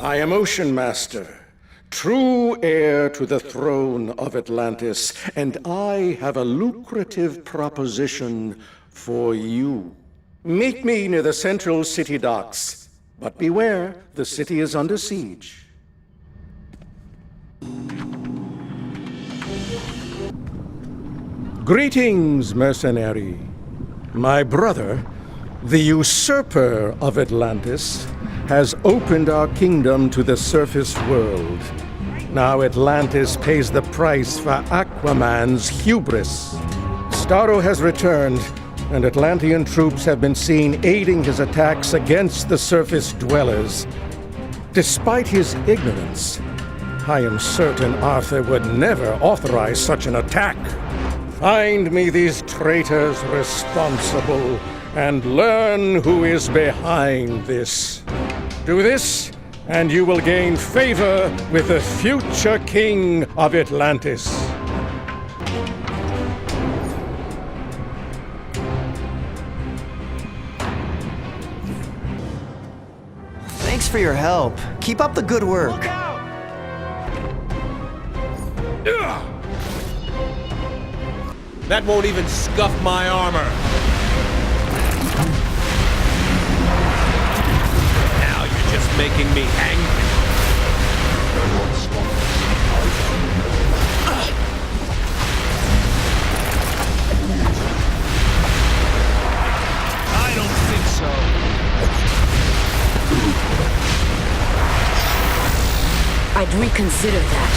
I am Ocean Master, true heir to the throne of Atlantis, and I have a lucrative proposition for you. Meet me near the central city docks, but beware, the city is under siege. Greetings, mercenary. My brother, the usurper of Atlantis, has opened our kingdom to the surface world. Now Atlantis pays the price for Aquaman's hubris. Starro has returned, and Atlantean troops have been seen aiding his attacks against the surface dwellers. Despite his ignorance, I am certain Arthur would never authorize such an attack. Find me these traitors responsible and learn who is behind this. Do this, and you will gain favor with the future king of Atlantis. Thanks for your help. Keep up the good work. That won't even scuff my armor. Now you're just making me angry. I don't think so. I'd reconsider that.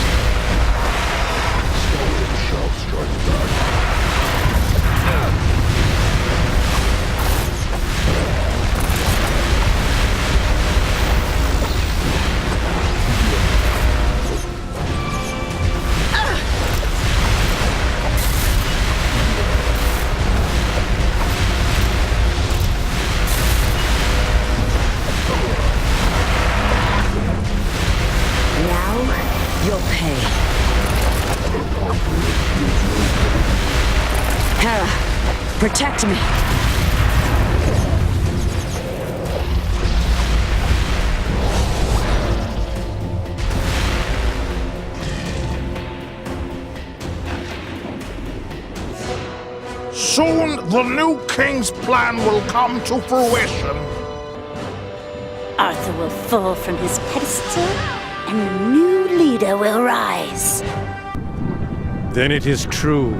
You'll pay. Hera, protect me. Soon the new king's plan will come to fruition. Arthur will fall from his pedestal, and a new leader will rise. Then it is true.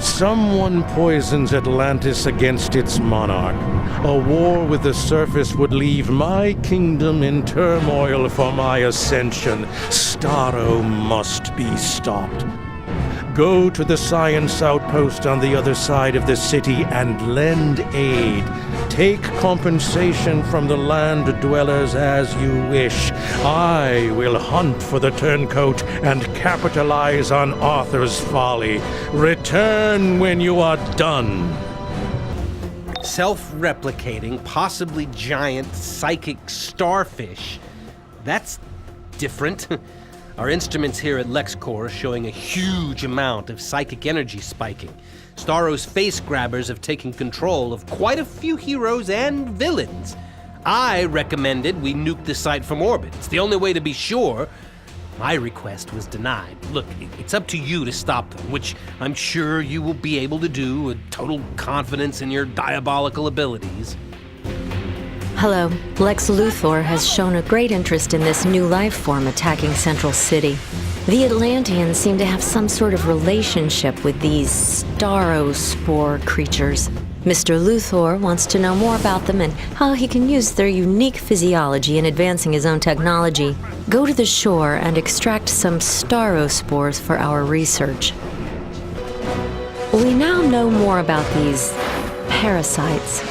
Someone poisons Atlantis against its monarch. A war with the surface would leave my kingdom in turmoil for my ascension. Starro must be stopped. Go to the science outpost on the other side of the city and lend aid. Take compensation from the land dwellers as you wish. I will hunt for the turncoat and capitalize on Arthur's folly. Return when you are done. Self-replicating, possibly giant, psychic starfish. That's different. Our instruments here at LexCorp are showing a huge amount of psychic energy spiking. Starro's face grabbers have taken control of quite a few heroes and villains. I recommended we nuke the site from orbit. It's the only way to be sure. My request was denied. Look, it's up to you to stop them, which I'm sure you will be able to do with total confidence in your diabolical abilities. Hello. Lex Luthor has shown a great interest in this new life form attacking Central City. The Atlanteans seem to have some sort of relationship with these Starro spore creatures. Mr. Luthor wants to know more about them and how he can use their unique physiology in advancing his own technology. Go to the shore and extract some Starro spores for our research. We now know more about these parasites.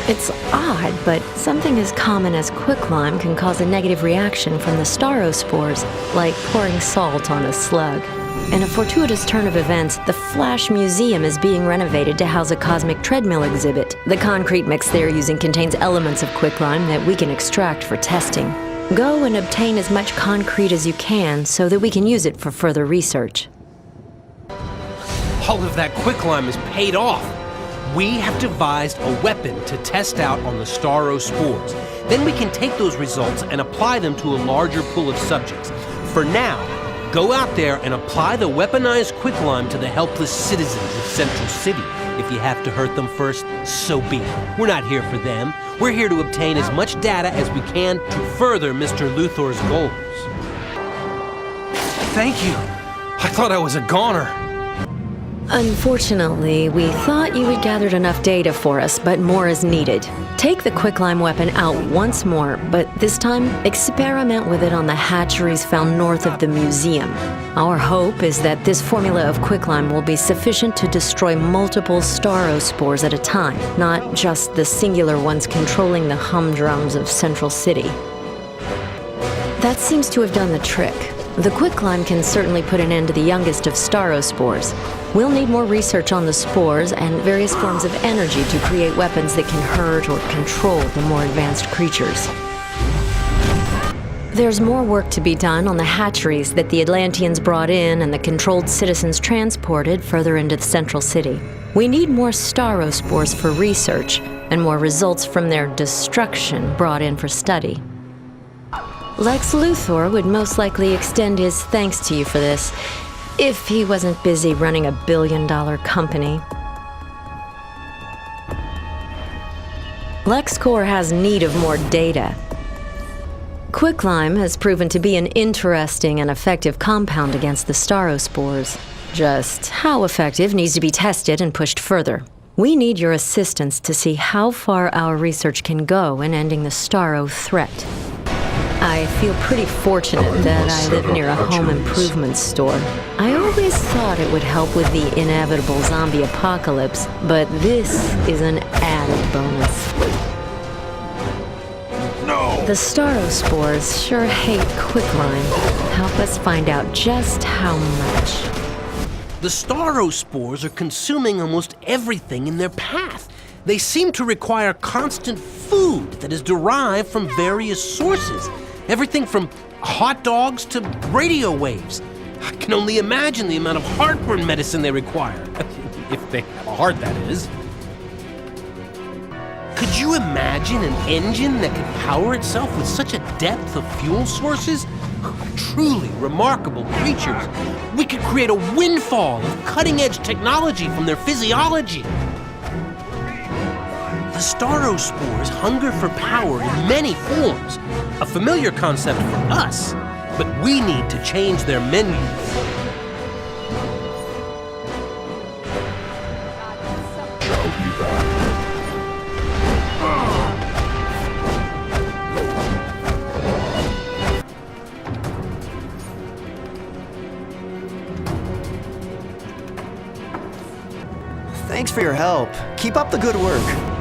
It's odd, but something as common as quicklime can cause a negative reaction from the Starro spores, like pouring salt on a slug. In a fortuitous turn of events, the Flash Museum is being renovated to house a cosmic treadmill exhibit. The concrete mix they're using contains elements of quicklime that we can extract for testing. Go and obtain as much concrete as you can so that we can use it for further research. All of that quicklime is paid off. We have devised a weapon to test out on the Starro spores. Then we can take those results and apply them to a larger pool of subjects. For now, go out there and apply the weaponized quicklime to the helpless citizens of Central City. If you have to hurt them first, so be it. We're not here for them. We're here to obtain as much data as we can to further Mr. Luthor's goals. Thank you. I thought I was a goner. Unfortunately, we thought you had gathered enough data for us, but more is needed. Take the quicklime weapon out once more, but this time, experiment with it on the hatcheries found north of the museum. Our hope is that this formula of quicklime will be sufficient to destroy multiple Starro spores at a time, not just the singular ones controlling the humdrums of Central City. That seems to have done the trick. The quicklime can certainly put an end to the youngest of Starro spores. We'll need more research on the spores and various forms of energy to create weapons that can hurt or control the more advanced creatures. There's more work to be done on the hatcheries that the Atlanteans brought in and the controlled citizens transported further into the Central City. We need more Starro spores for research and more results from their destruction brought in for study. Lex Luthor would most likely extend his thanks to you for this, if he wasn't busy running $1 billion company. LexCorp has need of more data. Quicklime has proven to be an interesting and effective compound against the Starro spores. Just how effective needs to be tested and pushed further. We need your assistance to see how far our research can go in ending the Starro threat. I feel pretty fortunate that I live near a home improvement store. I always thought it would help with the inevitable zombie apocalypse, but this is an added bonus. No! The Starro spores sure hate quicklime. Help us find out just how much. The Starro spores are consuming almost everything in their path. They seem to require constant food that is derived from various sources. Everything from hot dogs to radio waves. I can only imagine the amount of heartburn medicine they require. If they have a heart, that is. Could you imagine an engine that could power itself with such a depth of fuel sources? Truly remarkable creatures. We could create a windfall of cutting-edge technology from their physiology. The Starro spores hunger for power in many forms, a familiar concept for us, but we need to change their menu. Thanks for your help. Keep up the good work.